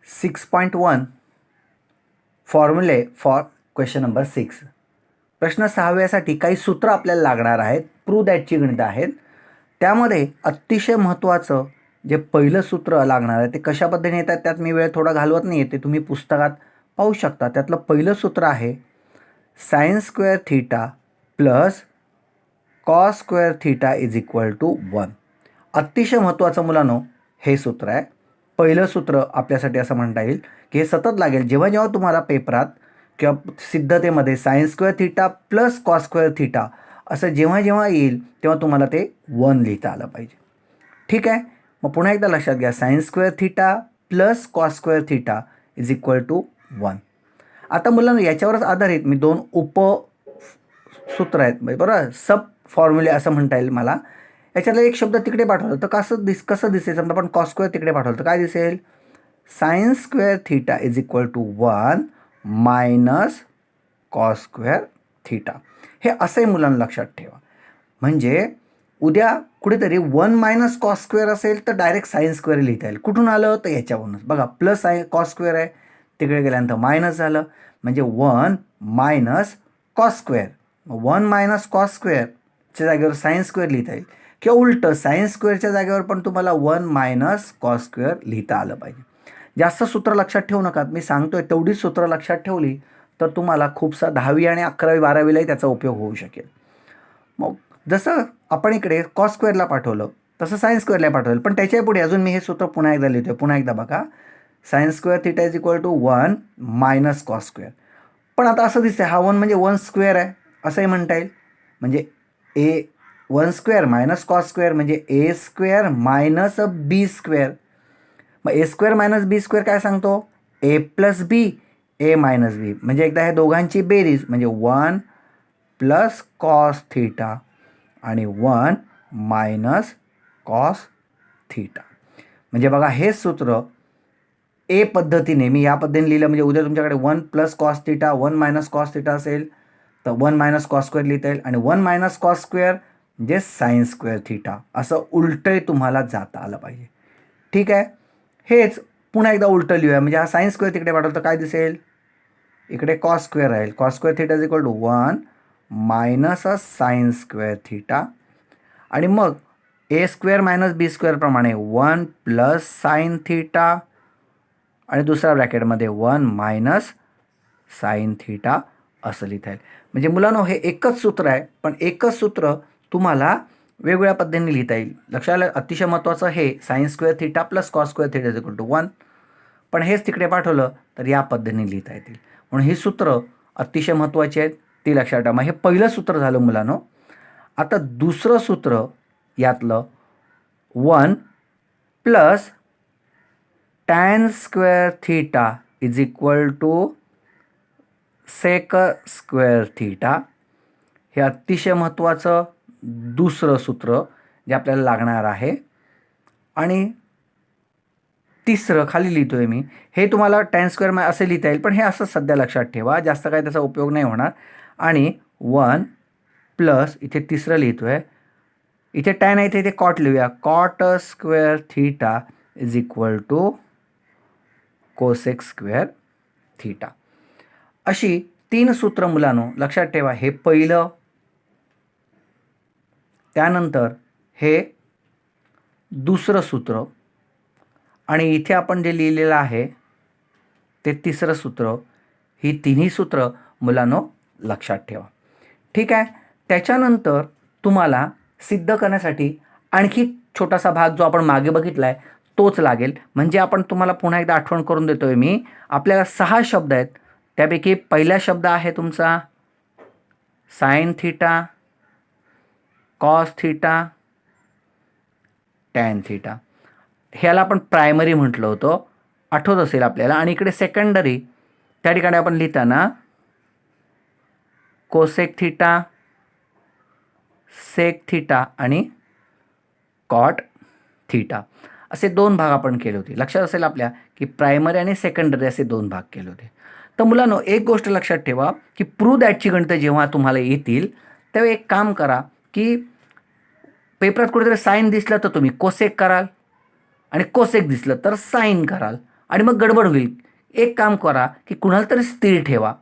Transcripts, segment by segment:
6.1 फॉर्म्युले for question number 6. प्रश्न 6व्यासाठी काही सूत्र आपल्याला लागणार आहेत. प्रूव्ह दॅटची गणितं आहेत. त्यामध्ये अतिशय महत्त्वाचं जे पहिलं सूत्र लागणार आहे ते कशा पद्धतीने येतात त्यात मी वेळ थोडा घालवत नाही आहे, ते तुम्ही पुस्तकात पाहू शकता. त्यातलं पहिलं सूत्र आहे sine square theta plus cos square theta is equal to 1. अतिशय महत्त्वाचं मुलांनो हे सूत्र आहे. पहिलं सूत्र आपल्यासाठी असं म्हणता येईल की हे सतत लागेल जेव्हा जेव्हा तुम्हाला पेपरात किंवा सिद्धतेमध्ये sine square theta plus cos square theta असं जेव्हा जेव्हा येईल तेव्हा तुम्हाला ते 1 लिहिता आलं पाहिजे. ठीक आहे. मग पुन्हा एकदा लक्षात घ्या, sine square theta plus cos square theta is equal to 1. आता मुलांना याच्यावरच आधारित मी 2 उपसूत्र आहेत बरोबर, सब फॉर्म्युले असं म्हणता येईल मला. याच्यातला एक शब्द तिकडे पाठवलं तर कसं दिसेल, समजा आपण कॉस स्क्वेअर तिकडे पाठवलं तर काय दिसेल, sine square theta is equal to 1 minus cos square theta. हे असंही मुलांना लक्षात ठेवा. म्हणजे उद्या कुठेतरी 1 मायनस कॉस स्क्वेअर असेल तर डायरेक्ट साइन स्क्वेअर लिहिता येईल. कुठून आलं तर याच्यावरूनच बघा, प्लस कॉस स्क्वेअर आहे तिकडे गेल्यानंतर मायनस झालं म्हणजे 1 minus cos square. 1 minus cos स्क्वेअरच्या जागेवर साइन स्क्वेअर लिहिता येईल किंवा उलटं साइन स्क्वेअरच्या जागेवर पण तुम्हाला 1 मायनस कॉस स्क्वेअर लिहिता आलं पाहिजे. जास्त सूत्र लक्षात ठेवू नका, मी सांगतोय तेवढीच सूत्र लक्षात ठेवली तर तुम्हाला खूपसा 10वी आणि 11वी 12वीलाही त्याचा उपयोग होऊ शकेल. मग जसं आपण इकडे कॉस स्क्वेअरला पाठवलं तसं साइन स्क्वेअरला पाठवलं, पण त्याच्या पुढे अजून मी हे सूत्र पुन्हा एकदा लिहितोय. पुन्हा एकदा बघा, sine square theta is equal to 1 minus cos square. पण आता असं दिसतंय हा 1 म्हणजे 1 स्क्वेअर आहे असंही म्हणता येईल. म्हणजे ए 1 स्क्वेअर मायनस कॉस स्क्वेअर म्हणजे ए स्क्वेअर मायनस बी स्क्वेअर. मग A square minus B square काय सांगतो, ए प्लस बी ए मायनस बी. म्हणजे एकदा हे दोघांची बेरीज म्हणजे 1 प्लस कॉस थीटा आणि 1 मायनस कॉस थीटा. म्हणजे बघा हे सूत्र ए पद्धतीने मी या पद्धतीने लिहिलं म्हणजे उद्या तुमच्याकडे 1 plus cos theta 1 minus cos theta असेल तर 1 मायनस कॉस स्क्वेअर लिहिता येईल आणि 1 मायनस कॉस स्क्वेअर म्हणजे साइन स्क्वेअर थीटा असं उलटंही तुम्हाला जाता आलं पाहिजे. ठीक आहे. हेच पुन्हा एकदा उलटं लिहूया. म्हणजे हा साइन स्क्वेअर तिकडे पाठवलं तर काय दिसेल, इकडे कॉस स्क्वेअर राहील. Cos square theta is equal to 1 minus sine square theta आणि मग A square minus B square प्रमाणे 1 प्लस साइन थीटा आणि दुसऱ्या ब्रॅकेटमध्ये 1 मायनस साइन थीटा असं लिहिता येईल. म्हणजे मुलांनो हे एकच सूत्र आहे, पण एकच सूत्र तुम्हाला वेगवेगळ्या पद्धतीने लिहिता येईल. लक्षात अतिशय महत्त्वाचं हे sine square theta plus cos square theta is equal to 1. पण हेच तिकडे पाठवलं तर या पद्धतीने लिहिता येतील. म्हणून ही सूत्र अतिशय महत्त्वाची आहेत, ती लक्षात ठेवा. हे पहिलं सूत्र झालं मुलांनो. आता दुसरं सूत्र यातलं 1 plus tan square theta is equal to sec square theta. हे अतिशय महत्त्वाचं दुसरं सूत्र जे आपल्याला लागणार आहे. आणि तिसरं खाली लिहितोय मी, हे तुम्हाला टॅन स्क्वेअर असे लिहिता येईल पण हे असं सध्या लक्षात ठेवा, जास्त काही त्याचा उपयोग नाही होणार. आणि 1 प्लस इथे तिसरं लिहितोय, इथे टॅन आहे इथे कॉट लिहूया, cot square theta is equal to cosec square theta. अशी 3 सूत्र मुलांनो लक्षात ठेवा. हे पहिलं, त्यानंतर हे दुसरं सूत्र आणि इथे आपण जे लिहिलेलं आहे ते तिसरं सूत्र. ही तिन्ही सूत्र मुलांनो लक्षात ठेवा. ठीक आहे. त्याच्यानंतर तुम्हाला सिद्ध करण्यासाठी आणखी छोटासा भाग जो आपण मागे बघितला आहे तोच लागेल. म्हणजे आपण तुम्हाला पुन्हा एकदा आठवण करून देतोय मी, आपल्याला 6 शब्द आहेत. त्यापैकी पहिला शब्द आहे तुमचा sine theta, cos theta, tan theta. ह्याला आपण प्रायमरी म्हटलं होतं, आठवत असेल आपल्याला. आणि इकडे सेकंडरी, त्या ठिकाणी आपण लिहिताना कोसेक थीटा, सेक थीटा आणि कॉट थीटा असे 2 भाग आपण केले होते. लक्षात असेल आपल्या की प्रायमरी आणि सेकंडरी असे 2 भाग केले होते. तर मुलांनो एक गोष्ट लक्षात ठेवा की प्रूव्ह दॅटची गणितं जेव्हा तुम्हाला येतील तेव्हा एक काम करा की पेपरात कुठेतरी साइन दिसलं तर तुम्ही कोसेक कराल आणि कोसेक दिसलं तर साइन कराल आणि मग गडबड होईल. एक काम करा की कुणाला तरी स्थिर ठेवा,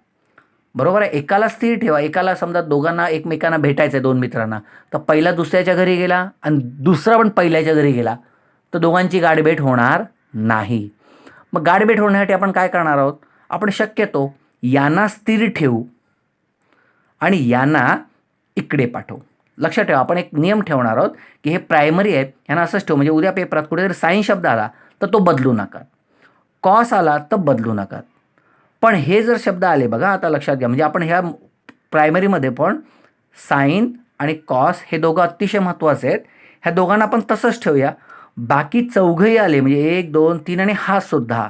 बरोबर आहे. एकाला स्थिर ठेवा. एकाला समजा दोघांना एकमेकांना भेटायचं आहे, दोन मित्रांना, तर पहिला दुसऱ्याच्या घरी गेला आणि दुसरा पण पहिल्याच्या घरी गेला, तर दोघांची गाठभेट होणार नाही. मग गाठभेट होण्यासाठी आपण काय करणार आहोत, आपण शक्यतो यांना स्थिर ठेवू आणि यांना इकडे पाठवू. लक्षात ठेवा, आपण एक नियम ठेवणार आहोत की हे प्रायमरी आहेत, यांना असंच ठेवू. म्हणजे उद्या पेपरात कुठेतरी साईन शब्द आला तर तो बदलू नका, कॉस आला तर बदलू नका. पण हे जर शब्द आले बघा, आता लक्षात घ्या, म्हणजे आपण ह्या प्रायमरीमध्ये पण साईन आणि कॉस हे दोघं अतिशय महत्त्वाचे आहेत. ह्या दोघांना आपण तसंच ठेवूया. बाकी चौघंही आले म्हणजे 1 2 3 आणि हा सुद्धा,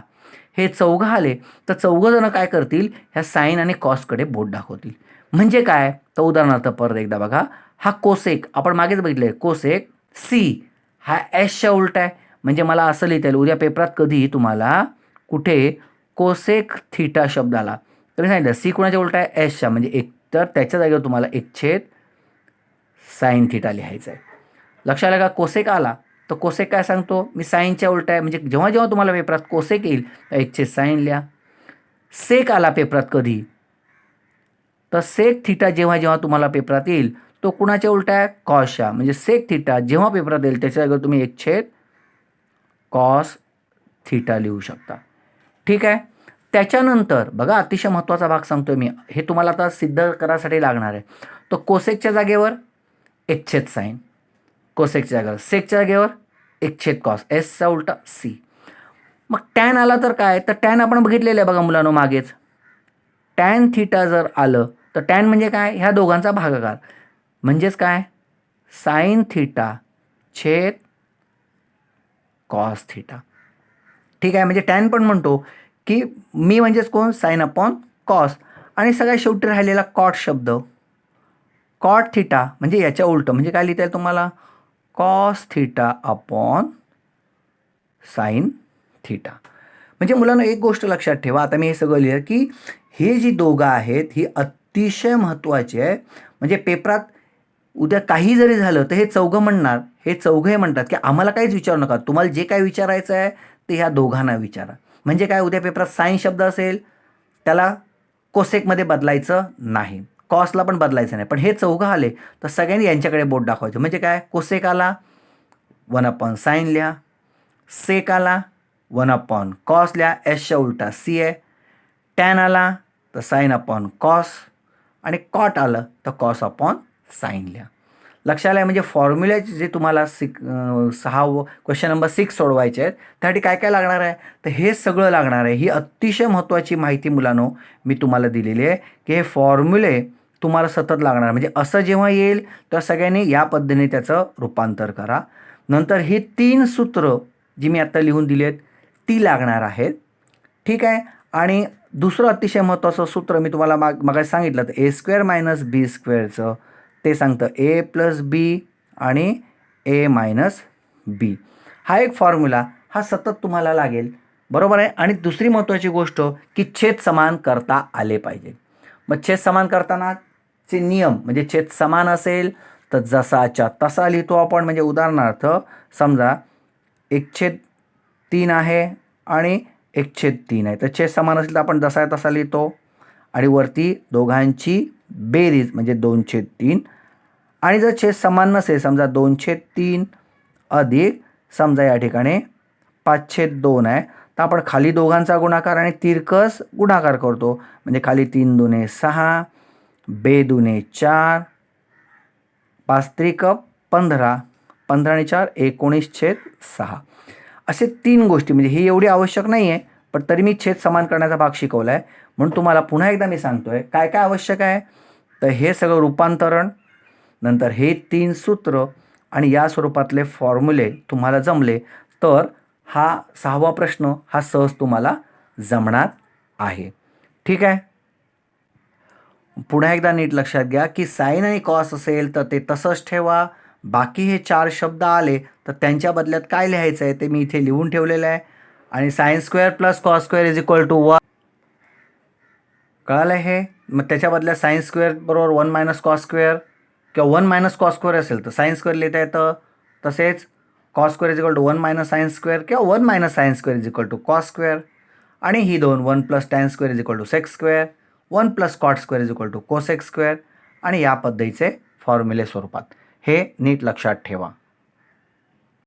हे चौघं आले तर चौघंजणं काय करतील, ह्या साईन आणि कॉसकडे बोट दाखवतील. म्हणजे काय, तर उदाहरणार्थ परत एकदा बघा, हा कोसेक आपण मागेच बघितलं आहे, कोसेक सी हा एसच्या उलटा आहे. म्हणजे मला असं लिहिता येईल उद्या पेपरात कधी तुम्हाला कुठे कोसेक थीटा शब्द आला तरी सांगितलं सी कोणाच्या उलटा आहे, एसच्या, म्हणजे एक तर त्याच्या जागेवर तुम्हाला 1/, साईन थीटा लिहायचं आहे. लक्षात आलं का. कोसेक आला तर कोसेक काय सांगतो, मी साईनच्या उलटा आहे. म्हणजे जेव्हा जेव्हा तुम्हाला पेपरात कोसेक येईल तर 1/, साईन लिहा. सेक आला पेपरात कधी, तर सेक थीटा जेव्हा जेव्हा तुम्हाला पेपरात येईल तो कुणाच्या उलटा आहे, कॉसच्या. म्हणजे सेक थीटा जेव्हा पेपरात येईल त्याच्या जागेवर तुम्ही 1/, कॉस थीटा लिहू शकता. ठीक आहे. त्याच्यानंतर बघा, अतिशय महत्त्वाचा भाग सांगतोय मी, हे तुम्हाला आता सिद्ध करायसाठी लागणार आहे. तो कोसेकच्या जागेवर 1/, साईन, कोसेकच्या जागेवर, सेकच्या जागेवर 1/, कॉस, एसचा उलटा सी. मग टॅन आला तर काय, तर टॅन आपण बघितलेलं आहे बघा मुलांनो मागेच. टॅन थीटा जर आलं तर टॅन म्हणजे काय, ह्या दोघांचा भागाकार, म्हणजेच काय, साईन थीटा छेद कॉस थीटा. ठीक आहे. म्हणजे टॅन पण म्हणतो की मी म्हणजेच कोण, साईन अपॉन कॉस. आणि सगळ्यात शेवटी राहिलेला कॉट शब्द, कॉट थीटा म्हणजे याच्या उलटं, म्हणजे काय लिहिता येईल तुम्हाला, cos theta upon sine theta. म्हणजे मुलांना एक गोष्ट लक्षात ठेवा, आता मी हे सगळं लिहिलं की हे जी दोघं आहेत ही अतिशय महत्त्वाची आहे. म्हणजे पेपरात उद्या काही जरी झालं तर हे चौघं म्हणणार, हे चौघे म्हणतात की आम्हाला काहीच विचारू नका, तुम्हाला जे काही विचारायचं आहे ते ह्या दोघांना विचारा. म्हणजे काय, उद्या पेपरात साईन शब्द असेल त्याला कोसेकमध्ये बदलायचं नाही, कॉसला पण बदलायचं नाही. पण हे चौघं आले तर सगळ्यांनी यांच्याकडे बोट दाखवायचं. म्हणजे काय, कोसेक आला 1/, साईन लिहा, सेक आला 1/, कॉस लिहा, एसच्या उलटा सी आहे, टॅन आला तर साईन अपॉन कॉस, आणि कॉट आलं तर कॉस अपॉन साईन लिहा. लक्षात आलं. म्हणजे फॉर्म्युले जे तुम्हाला 6 क्वेश्चन नंबर 6 सोडवायचे आहेत त्यासाठी काय काय लागणार आहे, तर हे सगळं लागणार आहे. ही अतिशय महत्त्वाची माहिती मुलांनो मी तुम्हाला दिलेली आहे की हे फॉर्म्युले तुम्हाला सतत लागणार. म्हणजे असं जेव्हा येईल तर सगळ्यांनी या पद्धतीने त्याचं रूपांतर करा. नंतर ही 3 सूत्र जी मी आत्ता लिहून दिली आहेत ती लागणार आहेत. ठीक आहे. आणि दुसरं अतिशय महत्त्वाचं सूत्र मी तुम्हाला मागे सांगितलं, तर a² - b² ते सांगतं a+b आणि a-b. हा एक फॉर्म्युला हा सतत तुम्हाला लागेल, बरोबर आहे. आणि दुसरी महत्त्वाची गोष्ट की छेद समान करता आले पाहिजे. मग छेद समान करतानाचे नियम, म्हणजे छेद समान असेल तर जसाच्या तसा लिहितो आपण. म्हणजे उदाहरणार्थ समजा 1/3 आहे आणि 1/3 आहे, तर छेद समान असेल तर आपण जसा आहे तसा लिहितो. आणि वरती दोघांची बेरीज म्हणजे 2/3. आणि जर छेद समान नसेल, समजा 2/3 अधिक समजा या ठिकाणी 5/2 आहे, तर आपण खाली दोघांचा गुणाकार आणि तिरकस गुणाकार करतो. म्हणजे खाली 3 दुने 6, बे दुने 4, 5 त्रिक 15, 15 आणि 4 19/6. असे 3 गोष्टी. म्हणजे ही एवढी आवश्यक नाही आहे, पण तरी मी छेद समान करण्याचा भाग शिकवला आहे. म्हणून तुम्हाला पुन्हा एकदा मी सांगतोय काय काय आवश्यक आहे, तर हे सगळं रूपांतरण, नंतर हे 3 सूत्र आणि या स्वरूपातले फॉर्म्युले तुम्हाला जमले तर हा 6वा प्रश्न हा सहज तुम्हाला जमणार आहे. ठीक आहे. पुन्हा एकदा नीट लक्षात घ्या की साईन आणि कॉस असेल तर ते तसंच ठेवा. बाकी हे 4 शब्द आले तर त्यांच्या बदल्यात काय लिहायचं आहे ते मी इथे लिहून ठेवलेलं आहे. आणि sin² + cos² = 1. कळालं हे. मग त्याच्या बदल्यात sin² = 1 - cos² किंवा 1 - cos² असेल तर sin² लिहिता येतं. तसेच cos square is equal to 1 minus sines square किंवा 1 minus sines square is equal to cos square, आणि ही दोन 1 plus tan square is equal to secs square, 1 plus cot square is equal to cosecs square, आणि या पद्धतीचे फॉर्म्युले स्वरूपात. हे नीट लक्षात ठेवा.